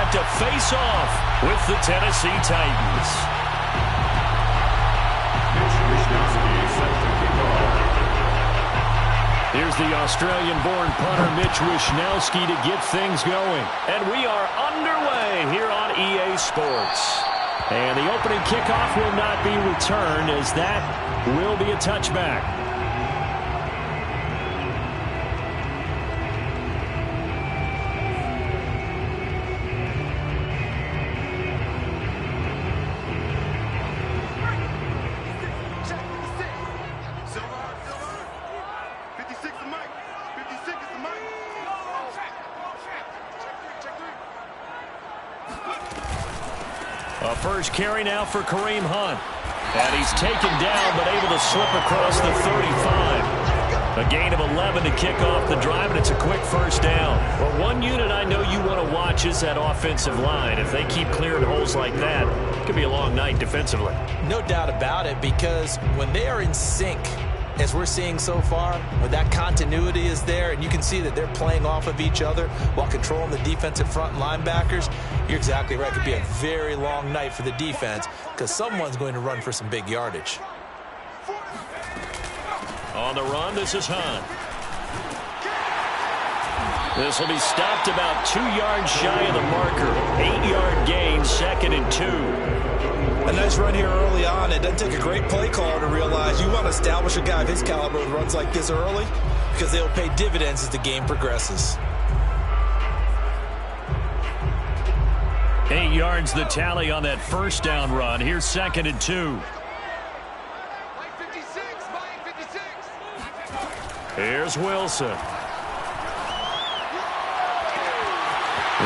about to face off with the Tennessee Titans. Here's the Australian-born punter Mitch Wishnowsky to get things going. And we are underway here on EA Sports. And the opening kickoff will not be returned, as that will be a touchback. First carry now for Kareem Hunt. And he's taken down, but able to slip across the 35. A gain of 11 to kick off the drive, and it's a quick first down. Well, one unit I know you want to watch is that offensive line. If they keep clearing holes like that, it could be a long night defensively. No doubt about it, because when they are in sync, as we're seeing so far, when that continuity is there and you can see that they're playing off of each other while controlling the defensive front linebackers, you're exactly right. It could be a very long night for the defense because someone's going to run for some big yardage. On the run, this is Hunt. This will be stopped about 2 yards shy of the marker. 8-yard gain, 2nd and 2. A nice run here early on. It doesn't take a great play caller to realize you want to establish a guy of his caliber with runs like this early because they'll pay dividends as the game progresses. 8 yards the tally on that first down run. Here's 2nd and 2. Here's Wilson.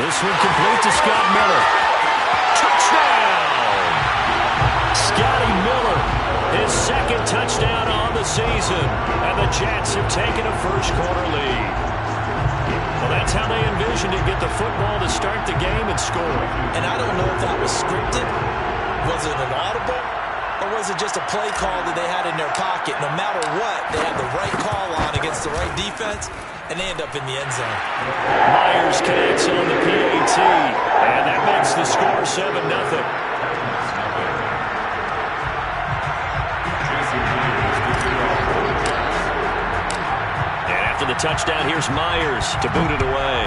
This one complete to Scott Miller. Touchdown! Scotty Miller, his 2nd touchdown on the season. And the Jets have taken a first-quarter lead. Well, that's how they envisioned it, get the football to start the game and score. And I don't know if that was scripted. Was it an audible? Or was it just a play call that they had in their pocket? No matter what, they had the right call on against the right defense, and they end up in the end zone. Myers connects on the PAT, and that makes the score 7-0. And after the touchdown, here's Myers to boot it away.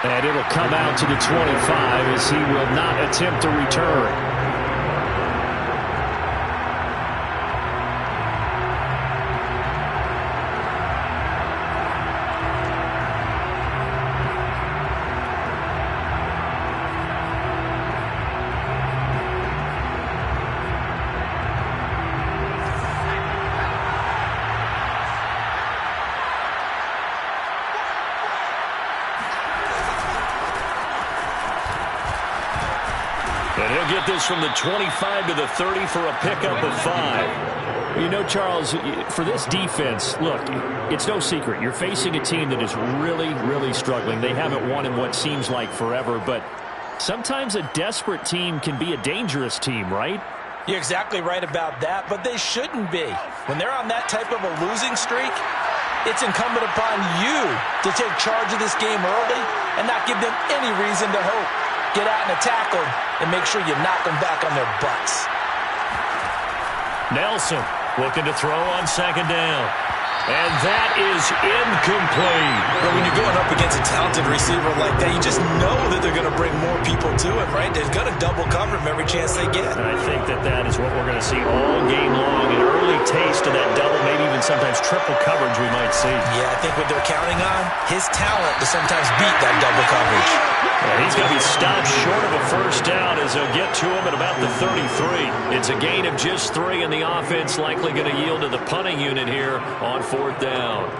And it'll come out to the 25 as he will not attempt to return. And he'll get this from the 25 to the 30 for a pickup of 5. You know, Charles, for this defense, look, it's no secret. You're facing a team that is really, really struggling. They haven't won in what seems like forever, but sometimes a desperate team can be a dangerous team, right? You're exactly right about that, but they shouldn't be. When they're on that type of a losing streak, it's incumbent upon you to take charge of this game early and not give them any reason to hope. Get out and attack them and make sure you knock them back on their butts. Nelson looking to throw on 2nd down. And that is incomplete. But when you're going up against a talented receiver like that, you just know that they're going to bring more people to him, right? They're going to double cover him every chance they get. And I think that is what we're going to see all game long. An early taste of that double, maybe even sometimes triple coverage we might see. Yeah, I think what they're counting on, his talent to sometimes beat that double coverage. And he's going to be stopped short of a first down as they'll get to him at about the 33. It's a gain of just 3, and the offense likely going to yield to the punting unit here on 4th down.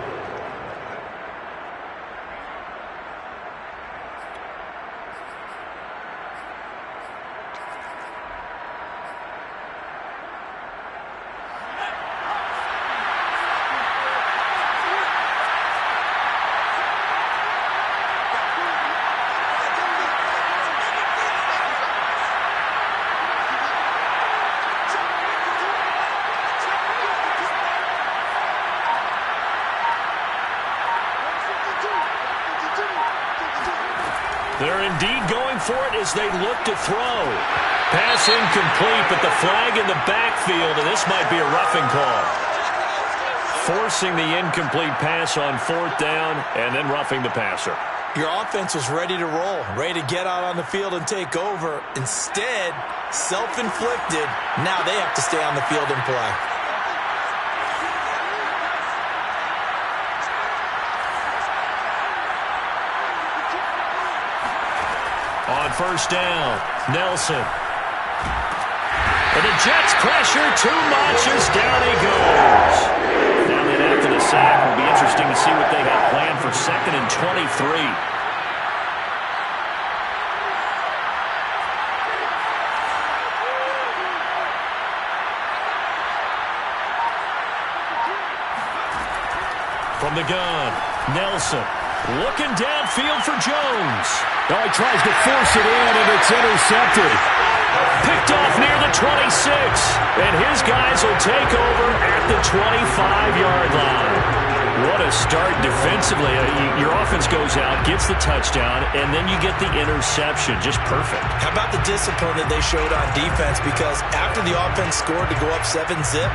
They're indeed going for it as they look to throw. Pass incomplete, but the flag in the backfield, and this might be a roughing call. Forcing the incomplete pass on 4th down and then roughing the passer. Your offense was ready to roll, ready to get out on the field and take over. Instead, self-inflicted. Now they have to stay on the field and play. On 1st down, Nelson. And the Jets pressure too much as down he goes. Now then after the sack, will be interesting to see what they got planned for 2nd and 23. From the gun, Nelson. Looking downfield for Jones. Oh, he tries to force it in, and it's intercepted. Picked off near the 26. And his guys will take over at the 25-yard line. What a start defensively. Your offense goes out, gets the touchdown, and then you get the interception. Just perfect. How about the discipline that they showed on defense? Because after the offense scored to go up 7-zip,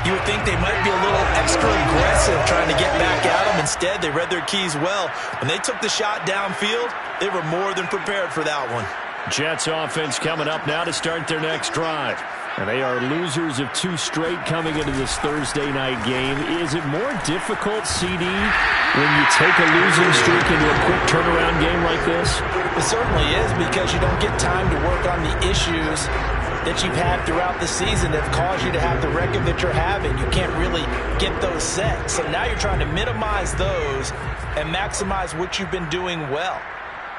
you would think they might be a little extra aggressive trying to get back at them. Instead, they read their keys well. When they took the shot downfield, they were more than prepared for that one. Jets offense coming up now to start their next drive. And they are losers of 2 straight coming into this Thursday night game. Is it more difficult, CD, when you take a losing streak into a quick turnaround game like this? It certainly is, because you don't get time to work on the issues that you've had throughout the season that have caused you to have the record that you're having. You can't really get those set. So now you're trying to minimize those and maximize what you've been doing well.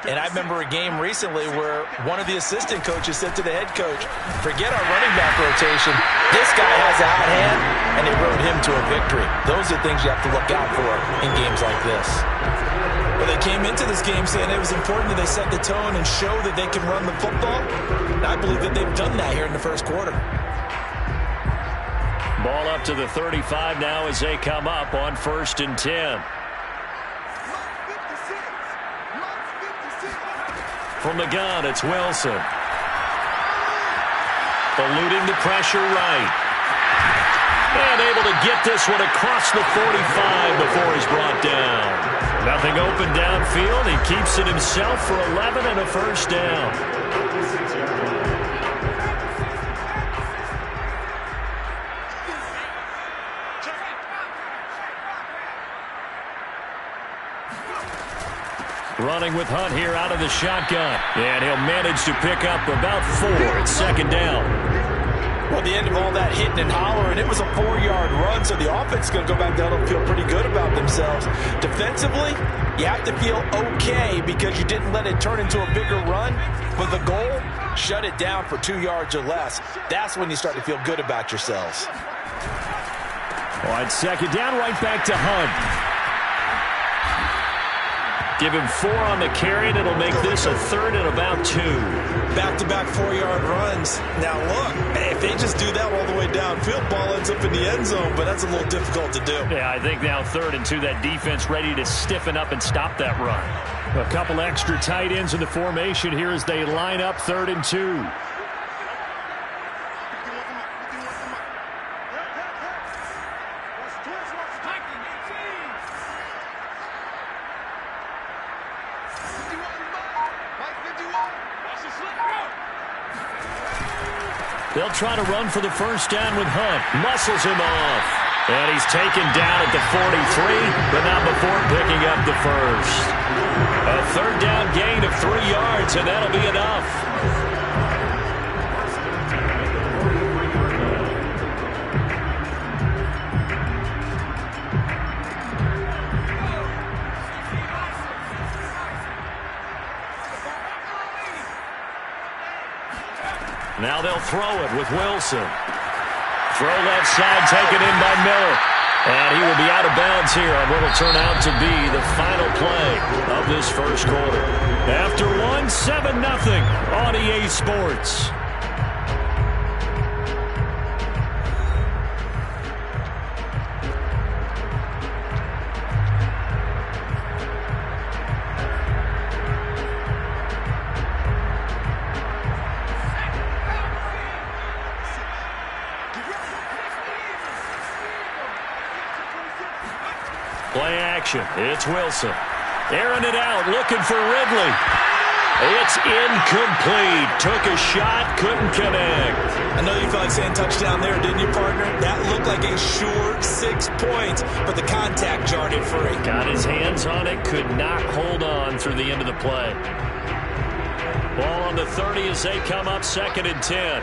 And I remember a game recently where one of the assistant coaches said to the head coach, forget our running back rotation. This guy has a hot hand, and they rode him to a victory. Those are things you have to look out for in games like this. Well, they came into this game saying it was important that they set the tone and show that they can run the football. And I believe that they've done that here in the first quarter. Ball up to the 35 now as they come up on 1st and 10. From the gun, it's Wilson. Eluding the pressure right. And able to get this one across the 45 before he's brought down. Nothing open downfield. He keeps it himself for 11 and a 1st down. Running with Hunt here out of the shotgun. And he'll manage to pick up about 4. It's 2nd down. Well, the end of all that hitting and hollering, it was a 4-yard run, so the offense is going to go back down and feel pretty good about themselves. Defensively, you have to feel okay because you didn't let it turn into a bigger run. But the goal, shut it down for 2 yards or less. That's when you start to feel good about yourselves. On 2nd down, right back to Hunt. Give him 4 on the carry, and it'll make this a 3rd and about 2. Back-to-back 4-yard runs. Now, look, if they just do that all the way downfield, ball ends up in the end zone, but that's a little difficult to do. Yeah, I think now 3rd and 2, that defense ready to stiffen up and stop that run. A couple extra tight ends in the formation here as they line up 3rd and 2. They'll try to run for the 1st down with Hunt. Muscles him off. And he's taken down at the 43, but not before picking up the 1st. A 3rd down gain of 3 yards, and that'll be enough. Now they'll throw it with Wilson. Throw left side taken in by Miller. And he will be out of bounds here on what will turn out to be the final play of this first quarter. After 1, 7-0 on EA Sports. Play action. It's Wilson. Airing it out, looking for Ridley. It's incomplete. Took a shot, couldn't connect. I know you felt like saying touchdown there, didn't you, partner? That looked like a sure 6 points, but the contact jarred it free. Got his hands on it, could not hold on through the end of the play. Ball on the 30 as they come up 2nd and 10.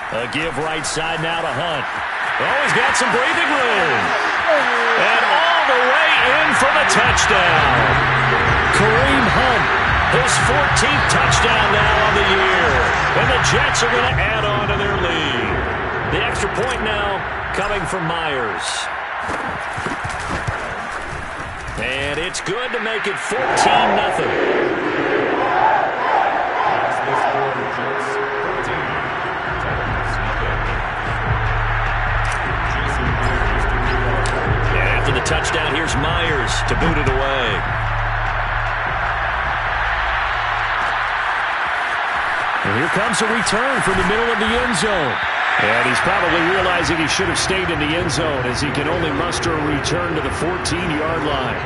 A give right side now to Hunt. Oh, he's got some breathing room. And all the way in for the touchdown. Kareem Hunt, his 14th touchdown now on the year. And the Jets are going to add on to their lead. The extra point now coming from Myers. And it's good to make it 14-0. The touchdown, here's Myers to boot it away. And here comes a return from the middle of the end zone. And he's probably realizing he should have stayed in the end zone as he can only muster a return to the 14-yard line.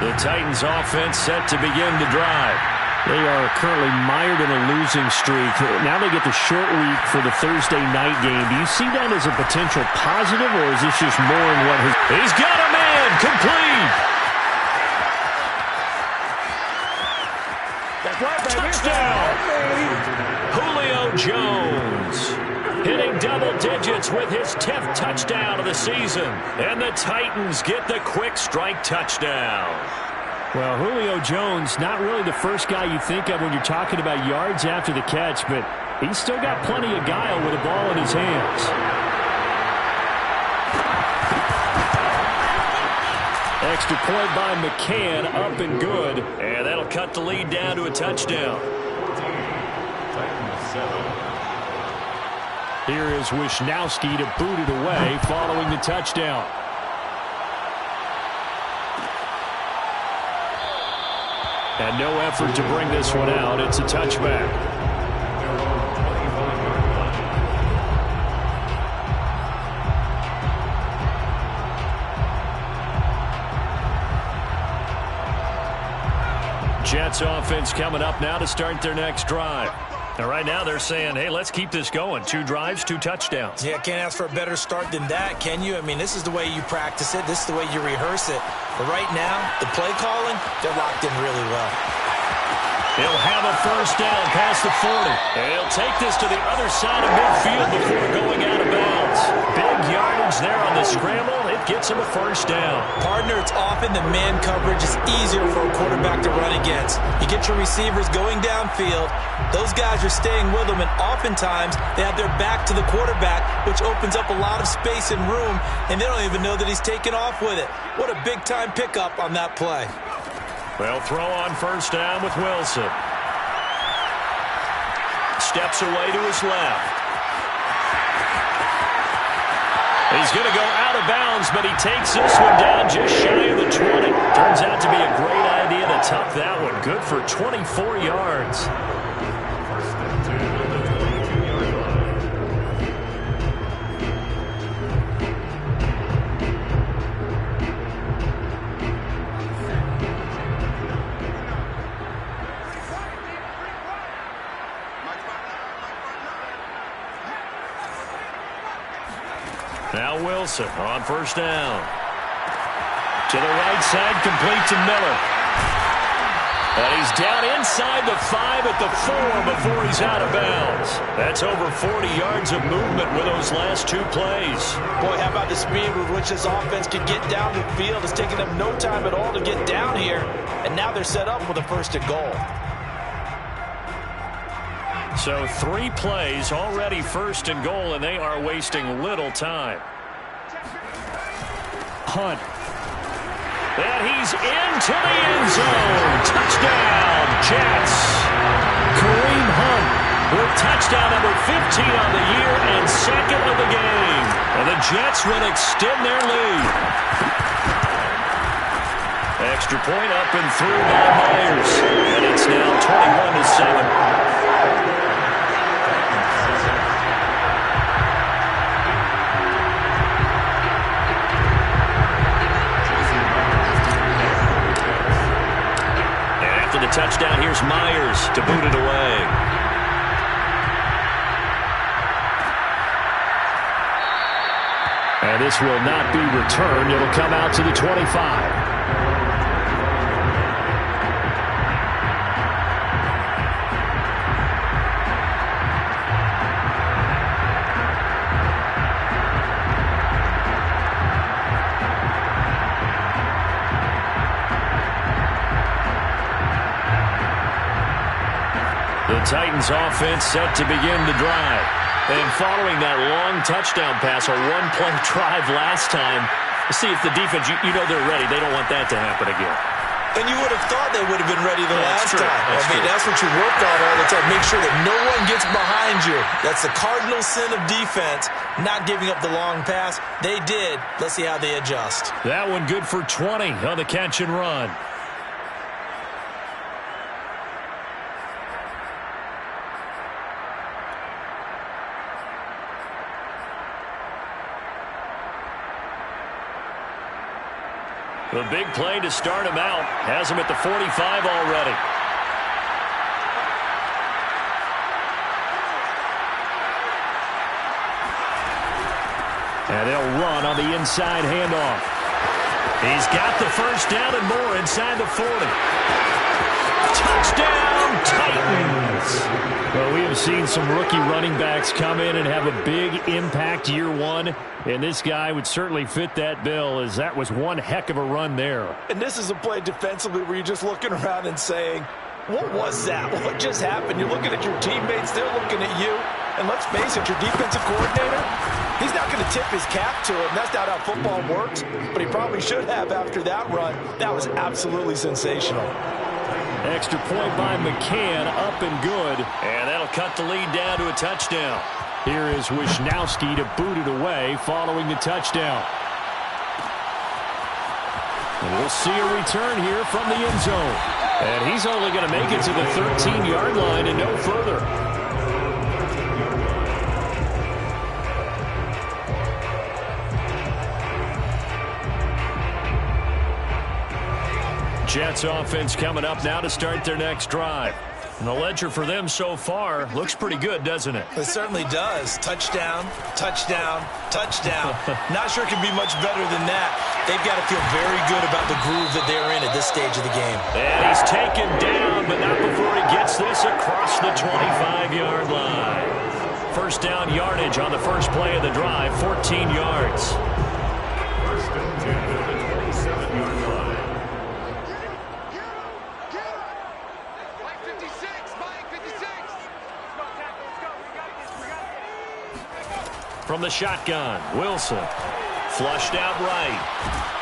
The Titans offense set to begin the drive. They are currently mired in a losing streak. Now they get the short week for the Thursday night game. Do you see that as a potential positive, or is this just more in what his... He's got a man! Complete! That's right, baby. Touchdown! Julio Jones hitting double digits with his 10th touchdown of the season. And the Titans get the quick strike touchdown. Well, Julio Jones, not really the first guy you think of when you're talking about yards after the catch, but he's still got plenty of guile with a ball in his hands. Extra point by McCann, up and good. And that'll cut the lead down to a touchdown. Here is Wisnowski to boot it away following the touchdown. And no effort to bring this one out. It's a touchback. Jets offense coming up now to start their next drive. And right now they're saying, hey, let's keep this going. 2 drives, 2 touchdowns. Yeah, can't ask for a better start than that, can you? I mean, this is the way you practice it. This is the way you rehearse it. But right now, the play calling, they're locked in really well. He'll have a first down past the 40. And he'll take this to the other side of midfield before going out of bounds. Big yardage there on the scramble. It gets him a first down. Partner, it's often the man coverage is easier for a quarterback to run against. You get your receivers going downfield. Those guys are staying with them, and oftentimes they have their back to the quarterback, which opens up a lot of space and room, and they don't even know that he's taken off with it. What a big-time pickup on that play. They'll throw on first down with Wilson. Steps away to his left. He's going to go out of bounds, but he takes this one down just shy of the 20. Turns out to be a great idea to tuck that one. Good for 24 yards. Now Wilson on first down. To the right side, complete to Miller. And he's down inside the 5 at the 4 before he's out of bounds. That's over 40 yards of movement with those last 2 plays. Boy, how about the speed with which this offense can get down the field? It's taking them no time at all to get down here. And now they're set up with a first and goal. So 3 plays, already first and goal, and they are wasting little time. Hunt. And he's into the end zone. Touchdown, Jets. Kareem Hunt with touchdown number 15 on the year and second of the game. And the Jets will extend their lead. Extra point up and through by Myers. And it's now 21-7. Touchdown, here's Myers to boot it away. And this will not be returned. It'll come out to the 25. Titans offense set to begin the drive. And following that long touchdown pass, a one-play drive last time, see if the defense, you know they're ready. They don't want that to happen again. And you would have thought they would have been ready the last time. That's what you work on all the time. Make sure that no one gets behind you. That's the cardinal sin of defense, not giving up the long pass. They did. Let's see how they adjust. That one good for 20 on the catch and run. The big play to start him out. Has him at the 45 already. And they'll run on the inside handoff. He's got the first down and more inside the 40. Touchdown, Titans! Well, we have seen some rookie running backs come in and have a big impact year one, and this guy would certainly fit that bill, as that was one heck of a run there. And this is a play defensively where you're just looking around and saying, what was that? What just happened? You're looking at your teammates, they're looking at you, and let's face it, your defensive coordinator, he's not going to tip his cap to him. That's not how football works, but he probably should have after that run. That was absolutely sensational. Extra point by McCann, up and good. And that'll cut the lead down to a touchdown. Here is Wisnowski to boot it away following the touchdown. And we'll see a return here from the end zone. And he's only going to make it to the 13-yard line and no further. Jets offense coming up now to start their next drive. And the ledger for them so far looks pretty good, doesn't it? It certainly does. Touchdown, touchdown, touchdown. Not sure it can be much better than that. They've got to feel very good about the groove that they're in at this stage of the game. And he's taken down, but not before he gets this across the 25-yard line. First down yardage on the first play of the drive, 14 yards. First and 10 at the 27-yard line. From the shotgun, Wilson. Flushed out right.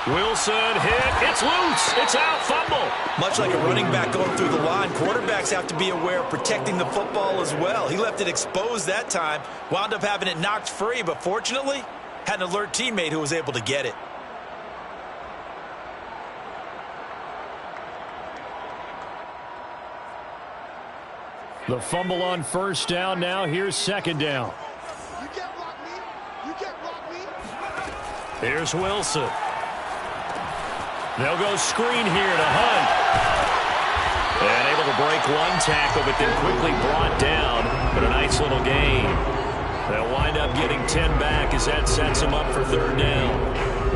Wilson hit. It's loose. It's out. Fumble. Much like a running back going through the line, quarterbacks have to be aware of protecting the football as well. He left it exposed that time. Wound up having it knocked free, but fortunately, had an alert teammate who was able to get it. The fumble on first down now. Here's second down. Here's Wilson. They'll go screen here to Hunt. And able to break one tackle, but then quickly brought down. But a nice little gain. They'll wind up getting 10 back as that sets them up for third down.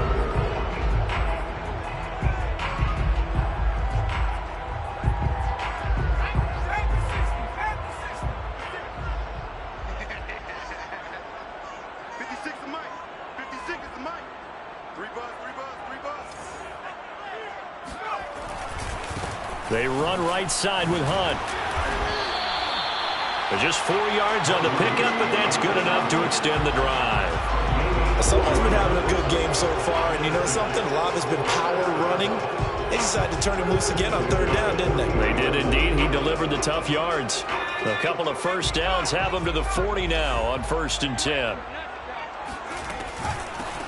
They run right side with Hunt. They're just 4 yards on the pickup, but that's good enough to extend the drive. Someone's been having a good game so far, and you know something? A lot has been power running. They decided to turn him loose again on third down, didn't they? They did indeed. He delivered the tough yards. A couple of first downs have him to the 40 now on 1st and 10.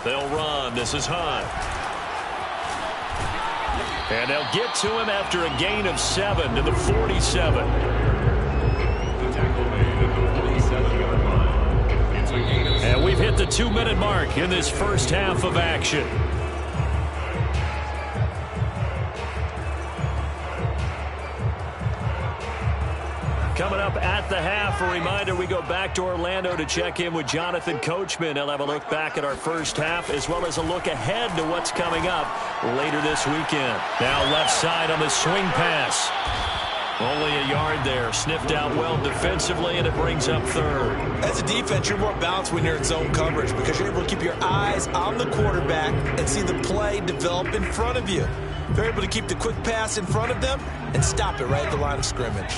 They'll run. This is Hunt. And they'll get to him after a gain of 7 to the 47. And we've hit the 2-minute mark in this first half of action. Coming up at the half, a reminder, we go back to Orlando to check in with Jonathan Coachman. He'll have a look back at our first half as well as a look ahead to what's coming up later this weekend. Now left side on the swing pass. Only a yard there. Sniffed out well defensively, and it brings up third. As a defense, you're more balanced when you're in zone coverage because you're able to keep your eyes on the quarterback and see the play develop in front of you. They're able to keep the quick pass in front of them and stop it right at the line of scrimmage.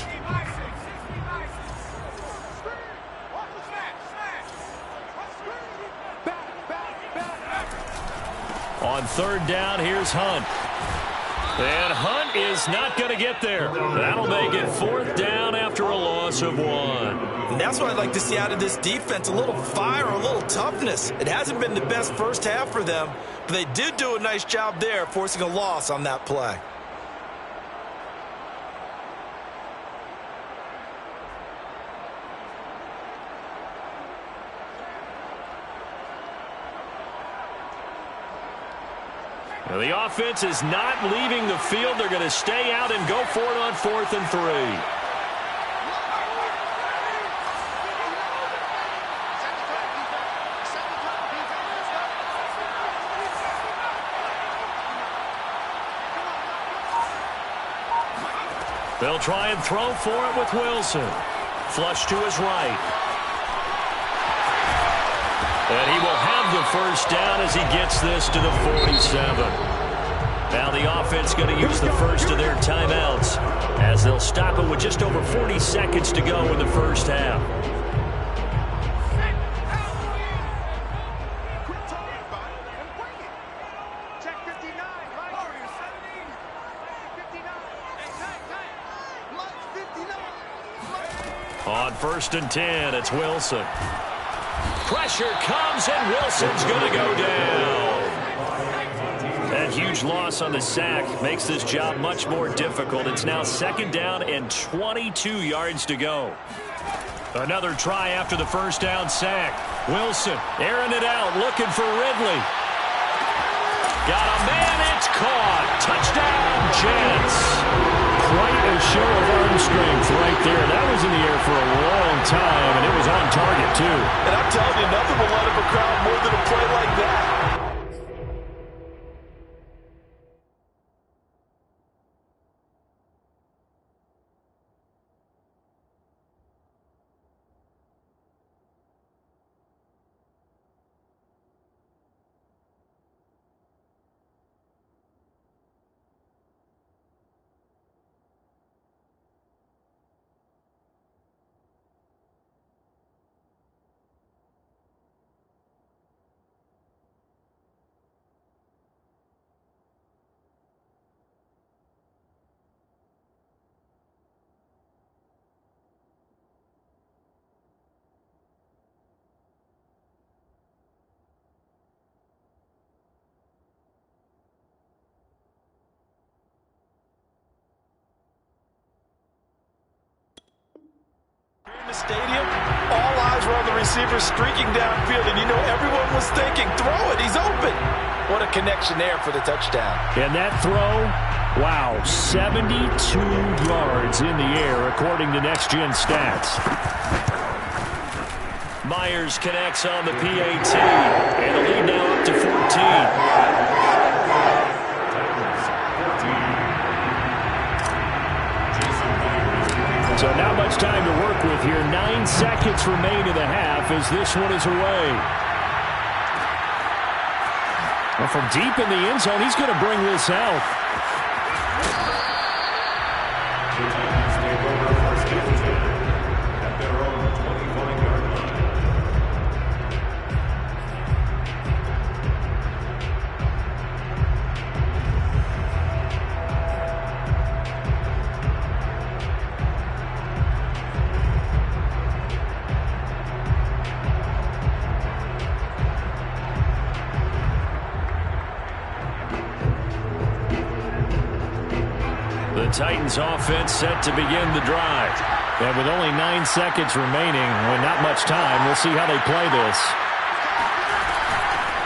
On third down, here's Hunt. And Hunt is not going to get there. That'll make it 4th down after a loss of 1. And that's what I'd like to see out of this defense, a little fire, a little toughness. It hasn't been the best first half for them, but they did do a nice job there, forcing a loss on that play. Well, the offense is not leaving the field. They're going to stay out and go for it on 4th and 3. They'll try and throw for it with Wilson. Flush to his right. And he will have the first down as he gets this to the 47. Now the offense going to use the first of their timeouts as they'll stop it with just over 40 seconds to go in the first half. On 1st and 10, it's Wilson. Pressure comes, and Wilson's going to go down. That huge loss on the sack makes this job much more difficult. It's now 2nd down and 22 yards to go. Another try after the first down sack. Wilson airing it out, looking for Ridley. Got a man, it's caught. Touchdown, Jets. Quite a show of arm strength right there. That was in the air for a long time, and it was on target, too. And I'm telling you, nothing will light up a crowd more than a play like that. The stadium, all eyes were on the receiver streaking downfield, and you know everyone was thinking, throw it, he's open. What a connection there for the touchdown. And that throw, wow, 72 yards in the air according to Next Gen Stats. Myers connects on the PAT, and the lead now up to 14. So not much time to work with here. 9 seconds remain in the half as this one is away. Well, from deep in the end zone, he's going to bring this out. The Titans offense set to begin the drive. And with only 9 seconds remaining, with not much time, we'll see how they play this.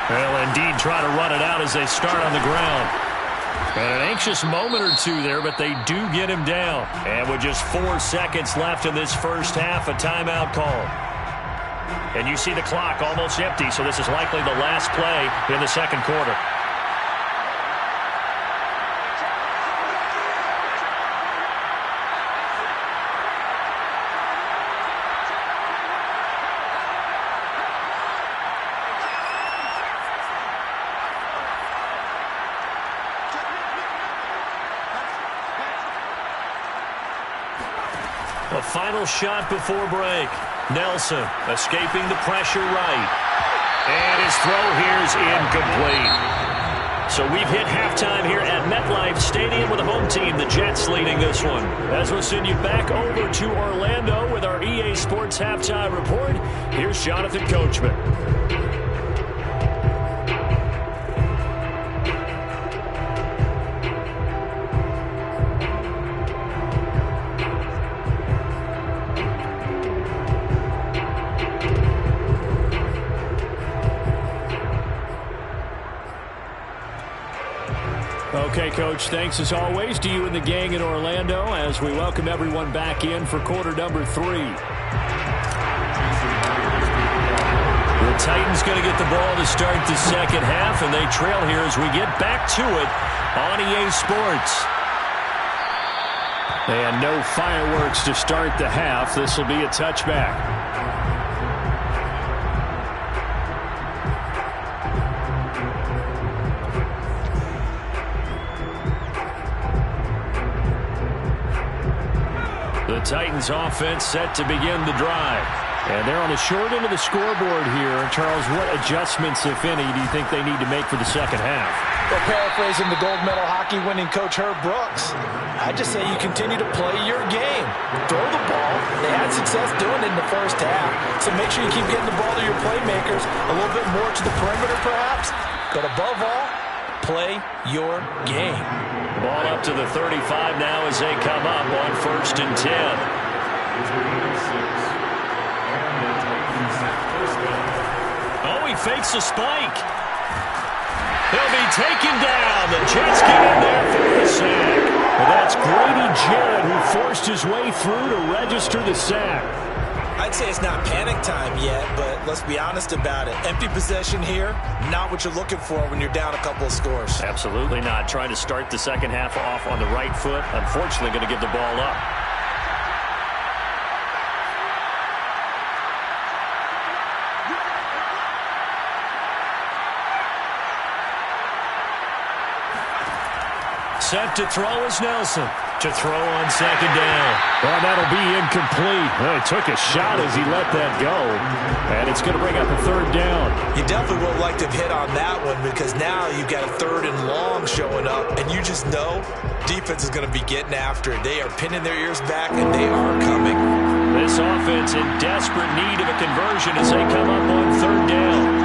They'll indeed try to run it out as they start on the ground. And an anxious moment or two there, but they do get him down. And with just 4 seconds left in this first half, a timeout call. And you see the clock almost empty, so this is likely the last play in the second quarter. A final shot before break. Nelson escaping the pressure right. And his throw here is incomplete. So we've hit halftime here at MetLife Stadium with the home team, the Jets, leading this one. As we'll send you back over to Orlando with our EA Sports Halftime Report, here's Jonathan Coachman. Okay, Coach, thanks as always to you and the gang in Orlando as we welcome everyone back in for quarter number 3. The Titans going to get the ball to start the second half, and they trail here as we get back to it on EA Sports. And no fireworks to start the half. This will be a touchback. The Titans offense set to begin the drive. And they're on the short end of the scoreboard here. Charles, what adjustments, if any, do you think they need to make for the second half? Well, paraphrasing the gold medal hockey winning coach Herb Brooks, I just say you continue to play your game. Throw the ball. They had success doing it in the first half. So make sure you keep getting the ball to your playmakers, a little bit more to the perimeter perhaps. But above all, play your game. Ball up to the 35 now as they come up on 1st and 10. Oh, he fakes a spike. He'll be taken down. The Jets get in there for the sack. Well, that's Grady Jarrett who forced his way through to register the sack. I'd say it's not panic time yet, but let's be honest about it. Empty possession here, not what you're looking for when you're down a couple of scores. Absolutely not. Trying to start the second half off on the right foot. Unfortunately, going to give the ball up. Set to throw is Nelson. To throw on second down. Well, that'll be incomplete. Well, he took a shot as he let that go. And it's going to bring up a 3rd down. You definitely would like to have hit on that one because now you've got a 3rd and long showing up. And you just know defense is going to be getting after it. They are pinning their ears back, and they are coming. This offense in desperate need of a conversion as they come up on 3rd down.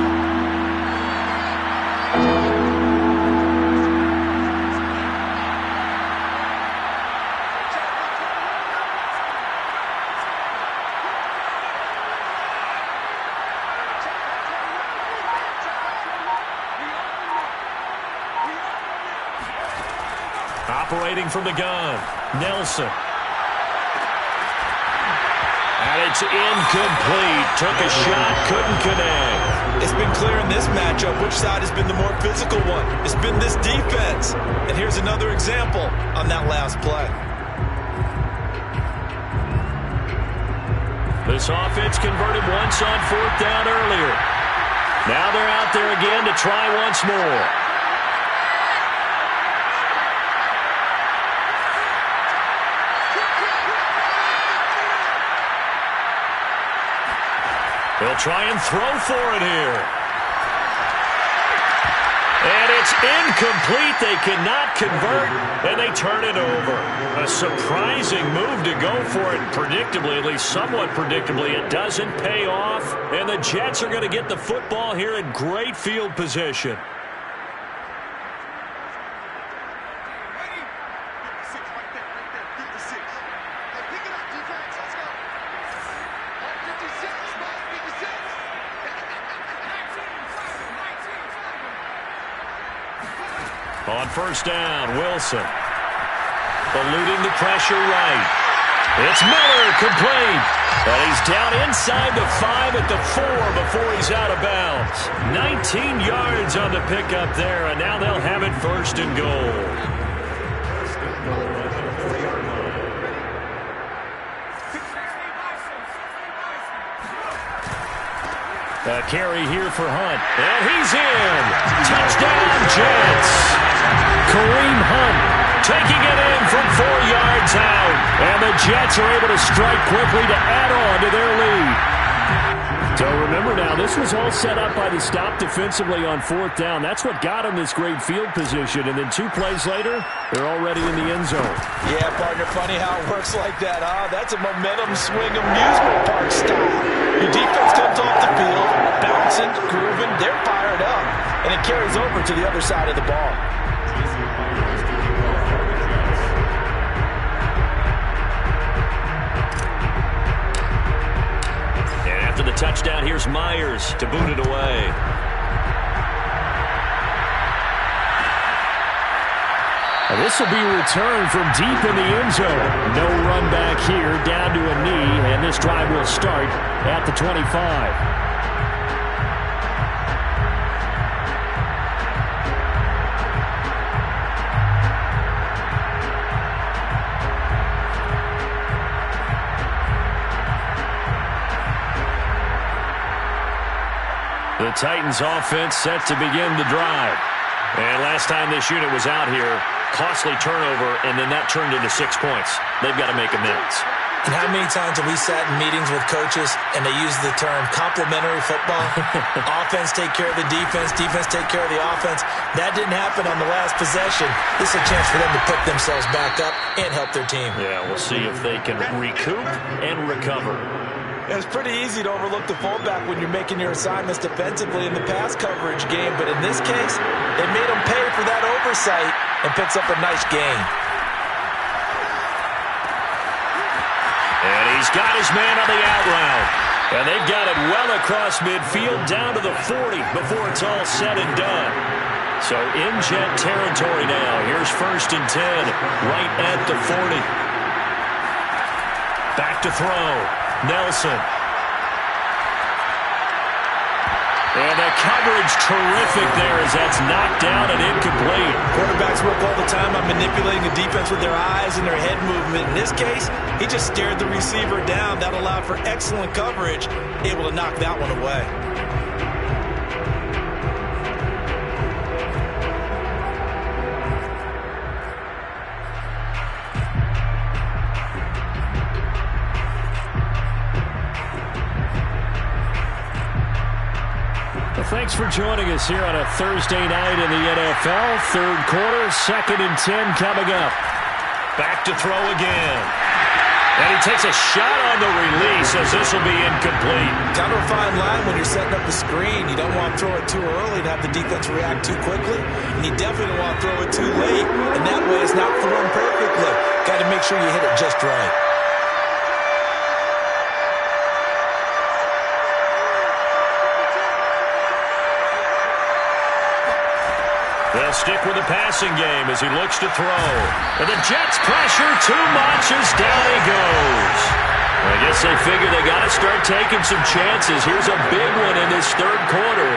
Operating from the gun, Nelson. And it's incomplete. Took a shot, couldn't connect. It's been clear in this matchup which side has been the more physical one. It's been this defense. And here's another example on that last play. This offense converted once on 4th down earlier. Now they're out there again to try once more. They'll try and throw for it here. And it's incomplete. They cannot convert, and they turn it over. A surprising move to go for it. Predictably, at least somewhat predictably, it doesn't pay off. And the Jets are going to get the football here in great field position. On first down, Wilson. Eluding the pressure right. It's Miller, complete. And he's down inside the 5 at the 4 before he's out of bounds. 19 yards on the pickup there, and now they'll have it first and goal. A carry here for Hunt. And he's in. Touchdown, Jets. Kareem Hunt taking it in from 4 yards out. And the Jets are able to strike quickly to add on to their lead. So remember now, this was all set up by the stop defensively on fourth down. That's what got them this great field position. And then 2 plays later, they're already in the end zone. Yeah, partner, funny how it works like that, huh? That's a momentum swing amusement park style. Your defense comes off the field, bouncing, grooving, they're fired up, and it carries over to the other side of the ball. And after the touchdown, here's Myers to boot it away. And this will be returned from deep in the end zone. No run back here, down to a knee, and this drive will start at the 25. The Titans offense set to begin the drive. And last time this unit was out here, costly turnover, and then that turned into 6 points. They've got to make amends. And how many times have we sat in meetings with coaches and they use the term complementary football? Offense take care of the defense, defense take care of the offense. That didn't happen on the last possession. This is a chance for them to pick themselves back up and help their team. Yeah, we'll see if they can recoup and recover. It's pretty easy to overlook the fullback when you're making your assignments defensively in the pass coverage game, but in this case, they made him pay for that oversight and picks up a nice gain. And he's got his man on the out route. And they've got it well across midfield down to the 40 before it's all said and done. So in Jet territory now. Here's first and 10 right at the 40. Back to throw. Nelson. And the coverage terrific there as that's knocked down and incomplete. Quarterbacks work all the time on manipulating the defense with their eyes and their head movement. In this case, he just stared the receiver down. That allowed for excellent coverage, able to knock that one away. Thanks for joining us here on a Thursday night in the NFL. Third quarter, 2nd and 10 coming up. Back to throw again. And he takes a shot on the release as this will be incomplete. Kind of a fine line when you're setting up the screen. You don't want to throw it too early and have the defense react too quickly. And you definitely don't want to throw it too late. And that way it's not thrown perfectly. Got to make sure you hit it just right. They'll stick with the passing game as he looks to throw. And the Jets pressure too much as down he goes. I guess they figure they got to start taking some chances. Here's a big one in this third quarter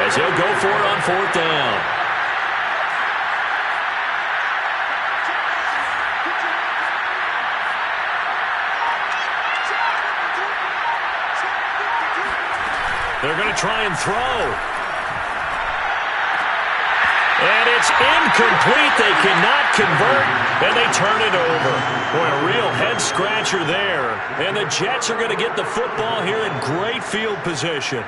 as he'll go for it on fourth down. They're going to try and throw. And it's incomplete. They cannot convert, and they turn it over. Boy, a real head-scratcher there. And the Jets are going to get the football here in great field position.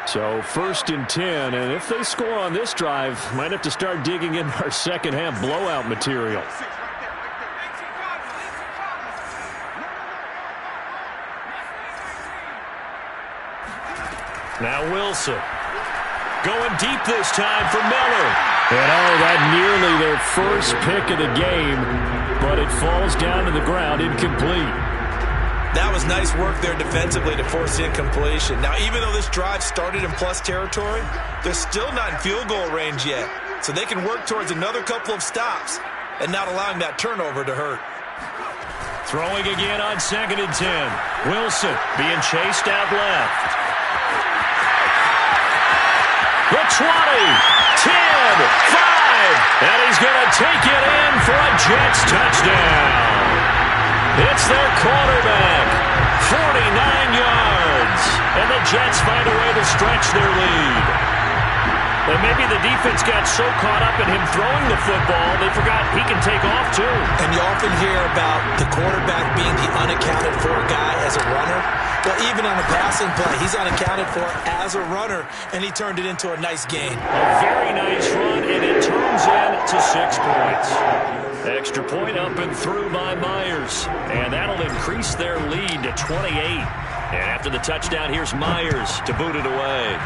So first and 10, and if they score on this drive, might have to start digging in our second-half blowout material. Now Wilson. Going deep this time for Miller. And that nearly their first pick of the game, but it falls down to the ground incomplete. That was nice work there defensively to force the incompletion. Now, even though this drive started in plus territory, they're still not in field goal range yet. so they can work towards another couple of stops and not allowing that turnover to hurt. Throwing again on 2nd and 10. Wilson being chased out left. The 20, 10, 5, and he's going to take it in for a Jets touchdown. It's their quarterback, 49 yards, and the Jets find a way to stretch their lead. And maybe the defense got so caught up in him throwing the football, they forgot he can take off too. And you often hear about the quarterback being the unaccounted for guy as a runner. Well, even on the passing play, he's unaccounted for as a runner, and he turned it into a nice gain. A very nice run, and it turns into 6 points. Extra point up and through by Myers, and that'll increase their lead to 28. And after the touchdown, here's Myers to boot it away.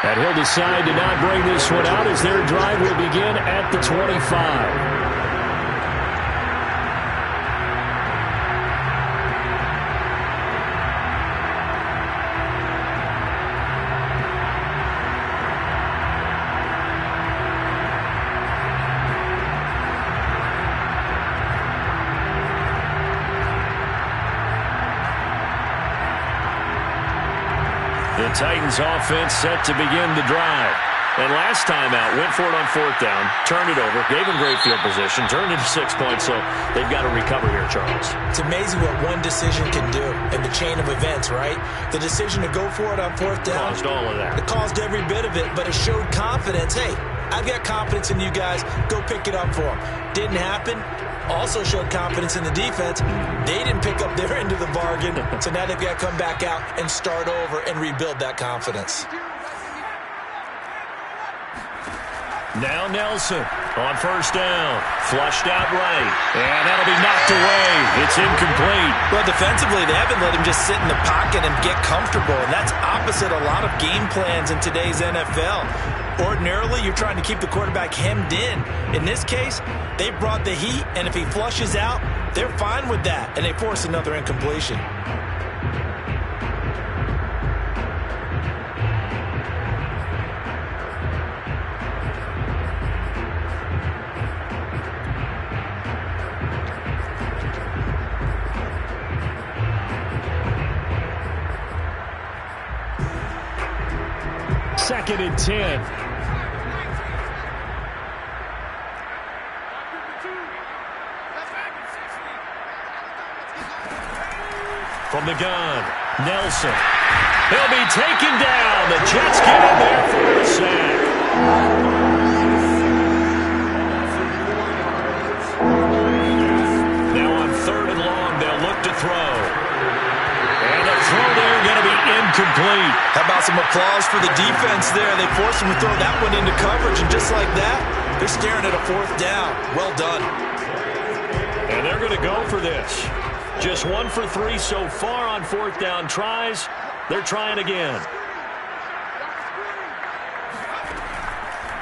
And he'll decide to not bring this one out as their drive will begin at the 25. The Titans offense set to begin the drive. And last time out, went for it on 4th down, turned it over, gave him great field position, turned it to 6 points, so they've got to recover here, Charles. It's amazing what one decision can do in the chain of events, right? The decision to go for it on 4th down. Caused all of that. It caused every bit of it, but it showed confidence. Hey, I've got confidence in you guys. Go pick it up for them. Didn't happen. Also showed confidence in the defense. They didn't pick up their end of the bargain, so now they've got to come back out and start over and rebuild that confidence. Now Nelson on 1st down. Flushed out right. And that'll be knocked away. It's incomplete. Well, defensively, they haven't let him just sit in the pocket and get comfortable, and that's opposite a lot of game plans in today's NFL. Ordinarily, you're trying to keep the quarterback hemmed in. In this case, they brought the heat, and if he flushes out, they're fine with that, and they force another incompletion. Second and 10. From the gun, Nelson. He'll be taken down. The Jets get in there for a sack. Now on 3rd and long, they'll look to throw. And the throw there going to be incomplete. How about some applause for the defense there? They forced him to throw that one into coverage, and just like that, they're staring at a 4th down. Well done. And they're going to go for this. Just 1 for 3 so far on 4th down tries. They're trying again.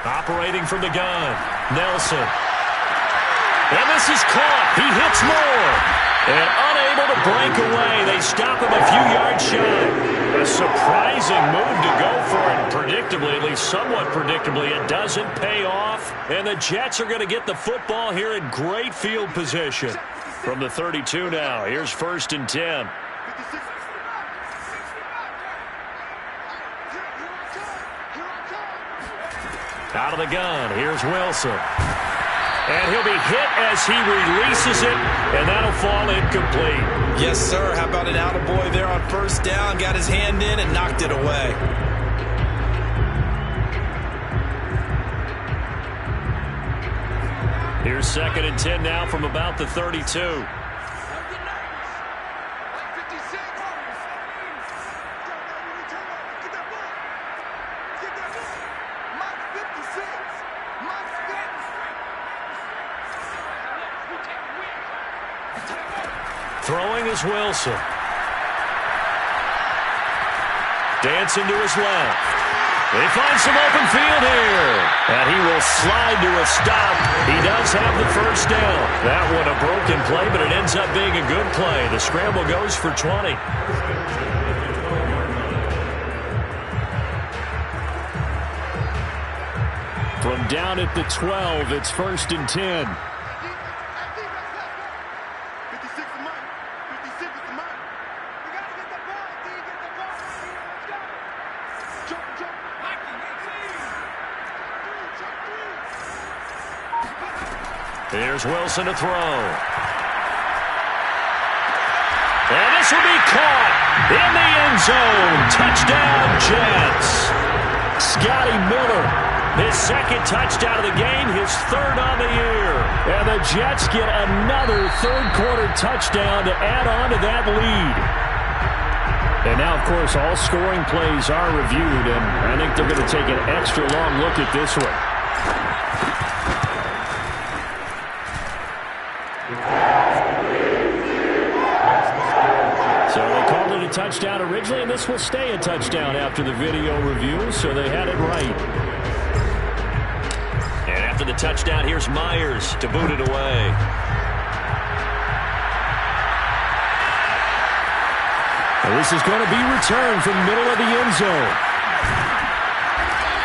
Operating from the gun, Nelson. And this is caught. He hits more. And unable to break away. They stop him a few yards shy. A surprising move to go for it. Predictably, at least somewhat predictably, it doesn't pay off. And the Jets are going to get the football here in great field position. From the 32 now, here's 1st and 10. Out of the gun, here's Wilson. And he'll be hit as he releases it, and that'll fall incomplete. Yes, sir. How about an attaboy there on 1st down? Got his hand in and knocked it away. Here's 2nd and 10 now from about the 32. Throwing is Wilson. Dancing to his left. They find some open field here. And he will slide to a stop. He does have the 1st down. That one a broken play, but it ends up being a good play. The scramble goes for 20. From down at the 12, it's 1st and 10. Here's Wilson to throw. And this will be caught in the end zone. Touchdown, Jets. Scotty Miller, his second touchdown of the game, his third on the year. And the Jets get another third-quarter touchdown to add on to that lead. And now, of course, all scoring plays are reviewed, and I think they're going to take an extra long look at this one. Touchdown originally, and this will stay a touchdown after the video review, so they had it right. And after the touchdown, here's Myers to boot it away. And this is going to be returned from the middle of the end zone.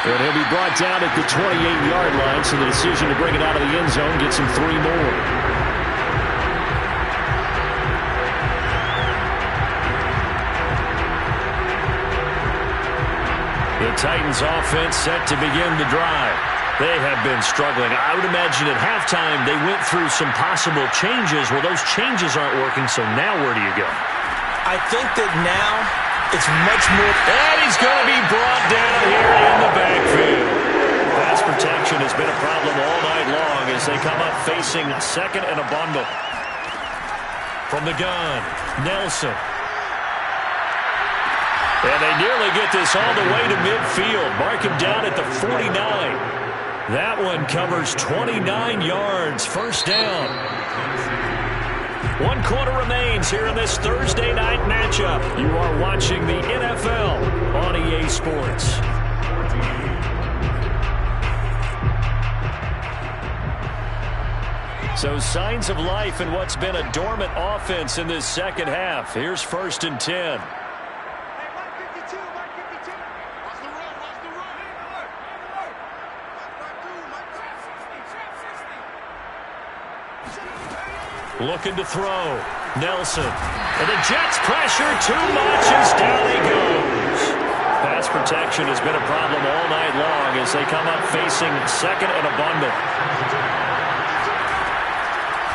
And he'll be brought down at the 28-yard line, so the decision to bring it out of the end zone gets him 3 more. The Titans offense set to begin the drive. They have been struggling. I would imagine at halftime they went through some possible changes. Well, those changes aren't working, so now where do you go? I think that now it's much more... And he's going to be brought down here in the backfield. Pass protection has been a problem all night long as they come up facing second and a bundle. From the gun, Nelson. And they nearly get this all the way to midfield. Mark him down at the 49. That one covers 29 yards. First down. 1 quarter remains here in this Thursday night matchup. You are watching the NFL on EA Sports. So signs of life in what's been a dormant offense in this second half. Here's 1st and 10. Looking to throw. Nelson. And the Jets pressure too much as down he goes. Pass protection has been a problem all night long as they come up facing second and a bundle.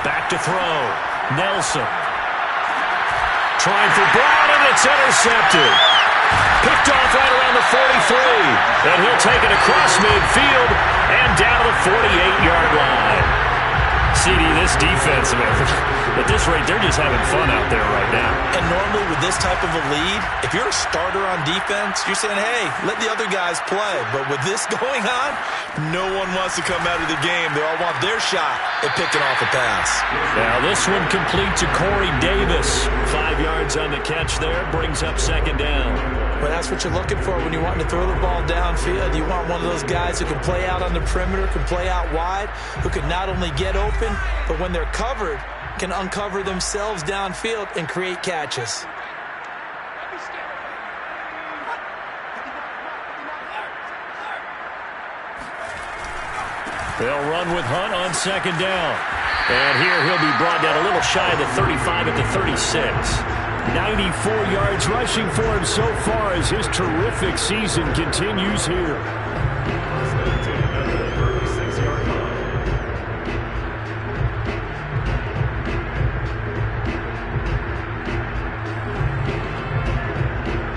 Back to throw. Nelson. Trying for Brown, and it's intercepted. Picked off right around the 43. And he'll take it across midfield and down to the 48-yard line. CD, this defense, man, at this rate, they're just having fun out there right now. And normally with this type of a lead, if you're a starter on defense, you're saying, hey, let the other guys play. But with this going on, no one wants to come out of the game. They all want their shot at picking off a pass. Now this one complete to Corey Davis. 5 yards on the catch there, brings up second down. Well, that's what you're looking for when you want to throw the ball downfield. You want one of those guys who can play out on the perimeter, can play out wide, who can not only get open, but when they're covered, can uncover themselves downfield and create catches. They'll run with Hunt on second down. And here he'll be brought down a little shy of the 35 at the 36. 94 yards rushing for him so far as his terrific season continues here.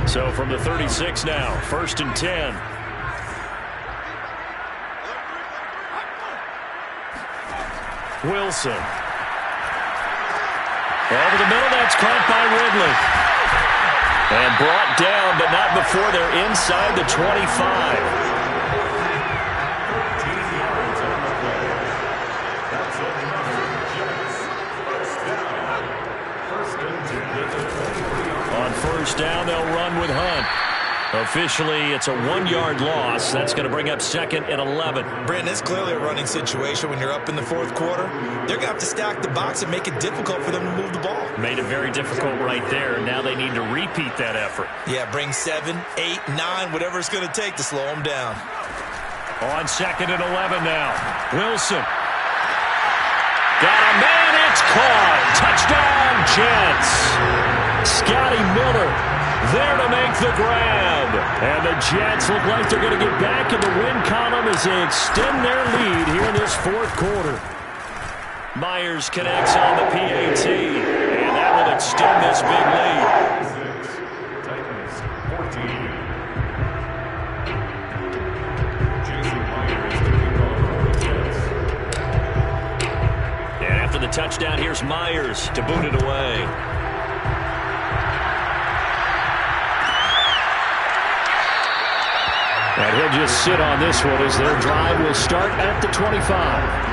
So from the 36 now, 1st and 10. Wilson. Over the middle, that's caught by Ridley. And brought down, but not before they're inside the 25. On first down, they'll run with Hunt. Officially, it's a 1-yard loss. That's going to bring up second and 11. Brandon, it's clearly a running situation when you're up in the fourth quarter. They're going to have to stack the box and make it difficult for them to move the ball. Made it very difficult right there. Now they need to repeat that effort. Yeah, bring 7, 8, 9, whatever it's going to take to slow them down. On 2nd and 11 now. Wilson. Got a man, it's caught. Touchdown, Jets. Scotty Miller there to make the grab. And the Jets look like they're going to get back in the win column as they extend their lead here in this fourth quarter. Myers connects on the PAT, and that will extend this big lead. Titans 14. Jason Myers to kick off for the Jets. And after the touchdown, here's Myers to boot it away. And he'll just sit on this one as their drive will start at the 25.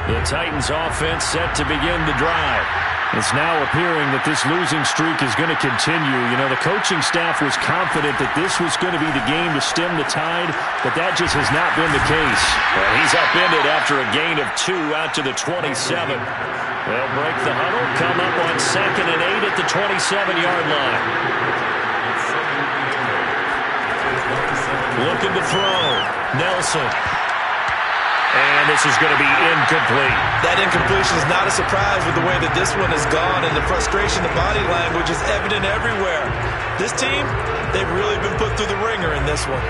The Titans offense set to begin the drive. It's now appearing that this losing streak is going to continue. You know, the coaching staff was confident that this was going to be the game to stem the tide, but that just has not been the case. Well, he's upended after a gain of 2 out to the 27. They'll break the huddle, come up on 2nd and 8 at the 27-yard line. Looking to throw. Nelson. And this is going to be incomplete. That incompletion is not a surprise with the way that this one has gone, and the frustration, the body language is evident everywhere. This team, they've really been put through the ringer in this one.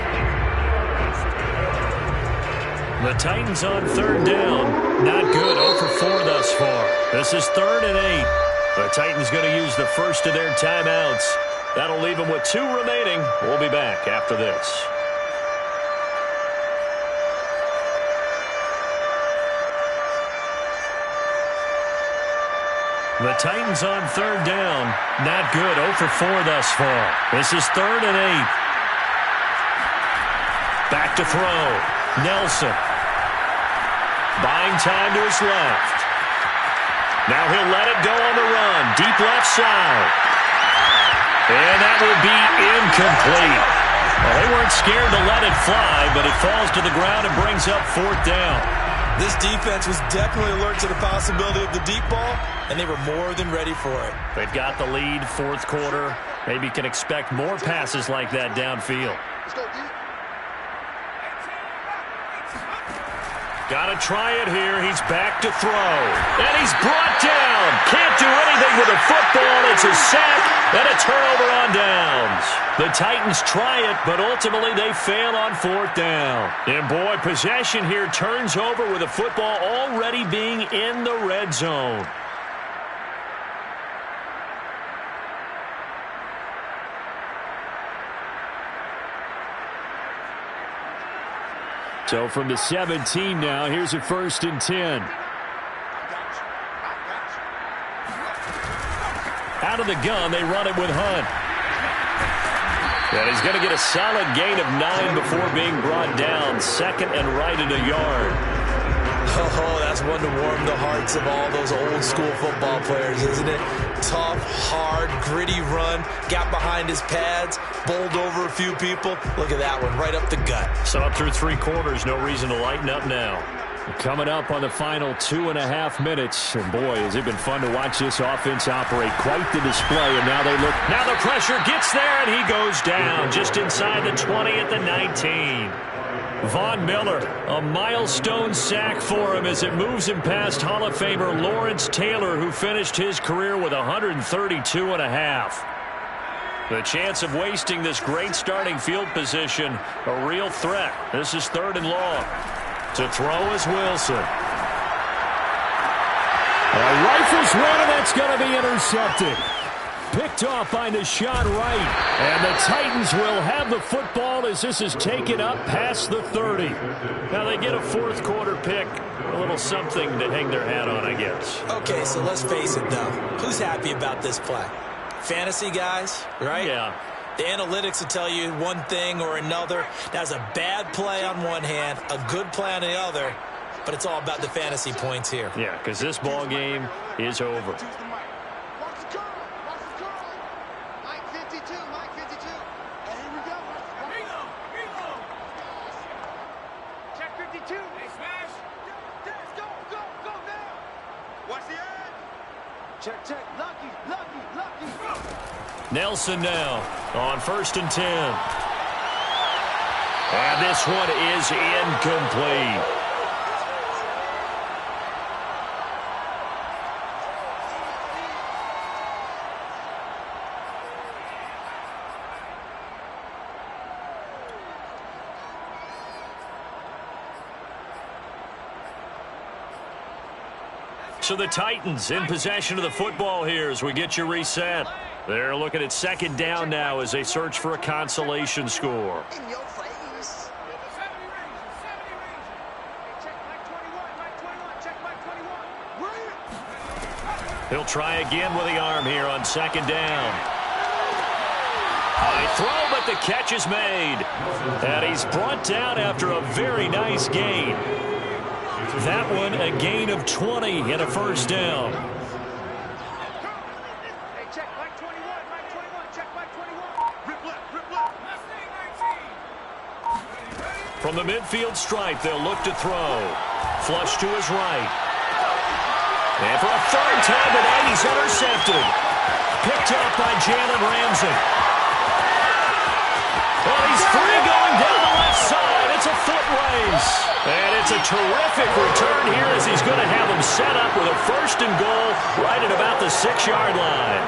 The Titans on 3rd down. Not good. 0 for 4 thus far. This is 3rd and 8. The Titans going to use the first of their timeouts. That'll leave them with 2 remaining. We'll be back after this. The Titans on 3rd down. Not good. 0 for 4 thus far. This is 3rd and 8. Back to throw. Nelson. Buying time to his left. Now he'll let it go on the run. Deep left side. And that will be incomplete. Well, they weren't scared to let it fly, but it falls to the ground and brings up 4th down. This defense was definitely alert to the possibility of the deep ball, and they were more than ready for it. They've got the lead, 4th quarter. Maybe can expect more passes like that downfield. Got to try it here. He's back to throw. And he's brought down. Can't do anything with a football. It's a sack and a turnover on downs. The Titans try it, but ultimately they fail on 4th down. And boy, possession here turns over with the football already being in the red zone. So from the 17 now, here's a 1st and 10. Out of the gun, they run it with Hunt. And he's going to get a solid gain of 9 before being brought down. 2nd and right at a yard. Oh, that's one to warm the hearts of all those old school football players, isn't it? Tough, hard, gritty run. Got behind his pads, bowled over a few people. Look at that one, right up the gut. Saw it through 3 quarters. No reason to lighten up now. Coming up on the final 2.5 minutes. And boy, has it been fun to watch this offense operate. Quite the display. And now they look. Now the pressure gets there, and he goes down just inside the 20 at the 19. Von Miller, a milestone sack for him as it moves him past Hall of Famer Lawrence Taylor, who finished his career with 132.5. The chance of wasting this great starting field position, a real threat. This is 3rd and long. To throw is Wilson. Rifles one, and that's going to be intercepted. Picked off by Nahshon Wright. And the Titans will have the football as this is taken up past the 30. Now they get a 4th quarter pick. A little something to hang their hat on, I guess. Okay, so let's face it, though. Who's happy about this play? Fantasy guys, right? Yeah. The analytics will tell you one thing or another. That's a bad play on one hand, a good play on the other. But it's all about the fantasy points here. Yeah, because this ball game is over. Nelson now on 1st and 10. And this one is incomplete. So the Titans in possession of the football here as we get you reset. They're looking at 2nd down now as they search for a consolation score. He'll try again with the arm here on 2nd down. High throw, but the catch is made. And he's brought down after a very nice gain. That one a gain of 20 and a 1st down. From the midfield stripe, they'll look to throw. Flush to his right. And for a 3rd time today, he's intercepted. Picked up by Jalen Ramsey. Well, he's free going down the left side. It's a foot race. And it's a terrific return here as he's going to have him set up with a 1st and goal right at about the 6-yard line.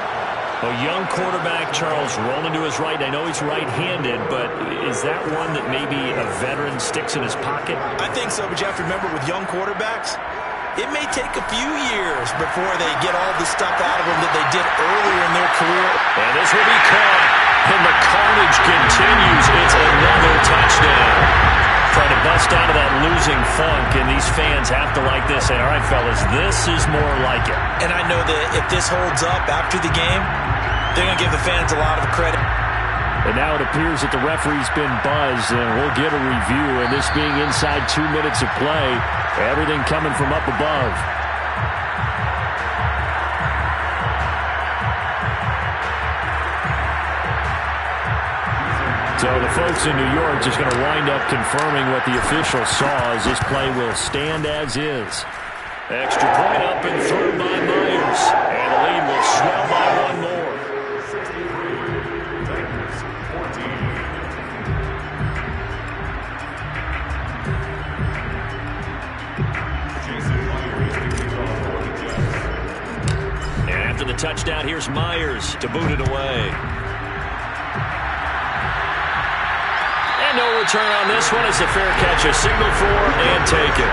A young quarterback, Charles, rolling to his right. I know he's right-handed, but is that one that maybe a veteran sticks in his pocket? I think so, but you have to remember with young quarterbacks, it may take a few years before they get all the stuff out of them that they did earlier in their career. And this will be caught, and the carnage continues. It's another touchdown. Trying to bust out of that losing funk, and these fans have to like this. Say, all right, fellas, this is more like it. And I know that if this holds up after the game, they're going to give the fans a lot of credit. And now it appears that the referee's been buzzed, and we'll get a review. And this being inside 2 minutes of play, everything coming from up above. So the folks in New York just going to wind up confirming what the official saw as this play will stand as is. Extra point up and through by Myers. And the lead will swell by 1 more. And after the touchdown, here's Myers to boot it away. No return on this one as the fair catch is signaled for and taken.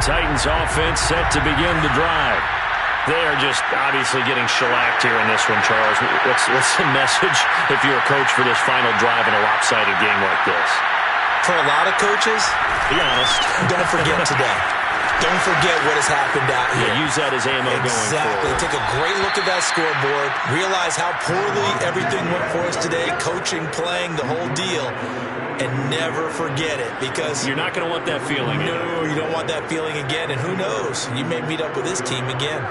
Titans offense set to begin the drive. They are just obviously getting shellacked here in this one, Charles. What's the message if you're a coach for this final drive in a lopsided game like this? For a lot of coaches, be honest, don't forget today. Don't forget what has happened out here. Yeah, use that as ammo going Exactly. forward. Take a great look at that scoreboard. Realize how poorly everything went for us today. Coaching, playing, the whole deal. And never forget it, because You're not going to want that feeling again. no, you don't want that feeling again. And who knows? You may meet up with this team again.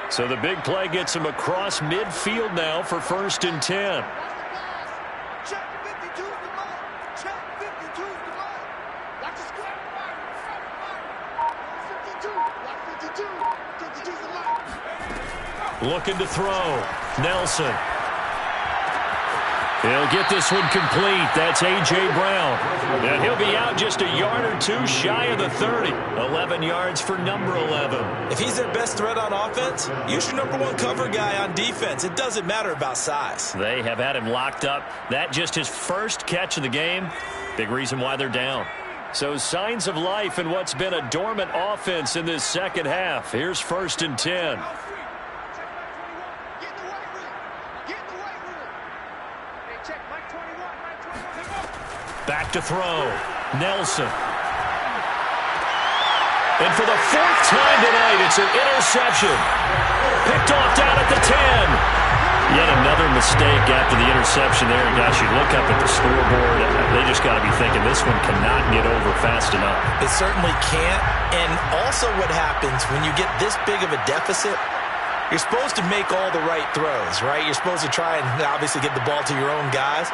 So the big play gets him across midfield now for 1st and 10. Check 52's the mark. Check 52's the mark. Watch the square. 52. Watch 52. 52's the mark. Looking to throw. Nelson. He'll get this one complete. That's A.J. Brown. And he'll be out just a yard or two shy of the 30. 11 yards for number 11. If he's their best threat on offense, use your number one cover guy on defense. It doesn't matter about size. They have had him locked up. That just his first catch of the game. Big reason why they're down. So signs of life in what's been a dormant offense in this second half. Here's 1st and 10. Get the weight room. Get the weight room. Hey, check Mike 21. Mike 21. Back to throw. Nelson. And for the 4th time tonight, it's an interception. Picked off down at the 10. Yet another mistake after the interception there. And gosh, you look up at the scoreboard, they just got to be thinking this one cannot get over fast enough. It certainly can't. And also what happens when you get this big of a deficit, you're supposed to make all the right throws, right? You're supposed to try and obviously get the ball to your own guys.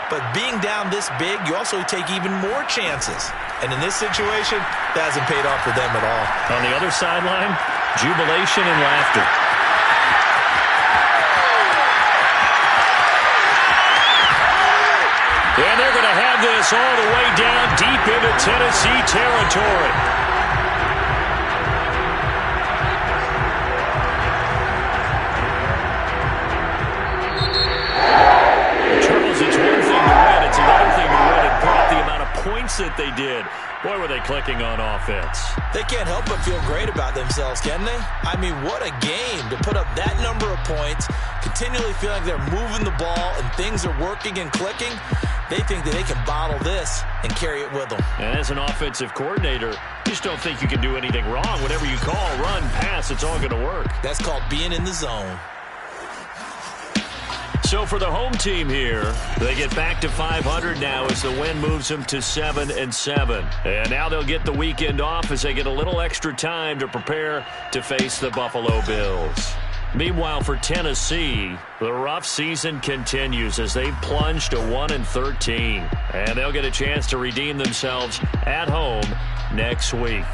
But being down this big, you also take even more chances. And in this situation, that hasn't paid off for them at all. On the other sideline, jubilation and laughter. And they're going to have this all the way down deep into Tennessee territory. Charles, it's one thing to win. It's another thing to win and put up the amount of points that they did. Boy, were they clicking on offense. They can't help but feel great about themselves, can they? I mean, what a game to put up that number of points, continually feeling like they're moving the ball and things are working and clicking. They think that they can bottle this and carry it with them. And as an offensive coordinator, you just don't think you can do anything wrong. Whatever you call, run, pass, it's all going to work. That's called being in the zone. So for the home team here, they get back to 500 now as the win moves them to 7-7. And now they'll get the weekend off as they get a little extra time to prepare to face the Buffalo Bills. Meanwhile, for Tennessee, the rough season continues as they've plunged to 1-13. And they'll get a chance to redeem themselves at home next week.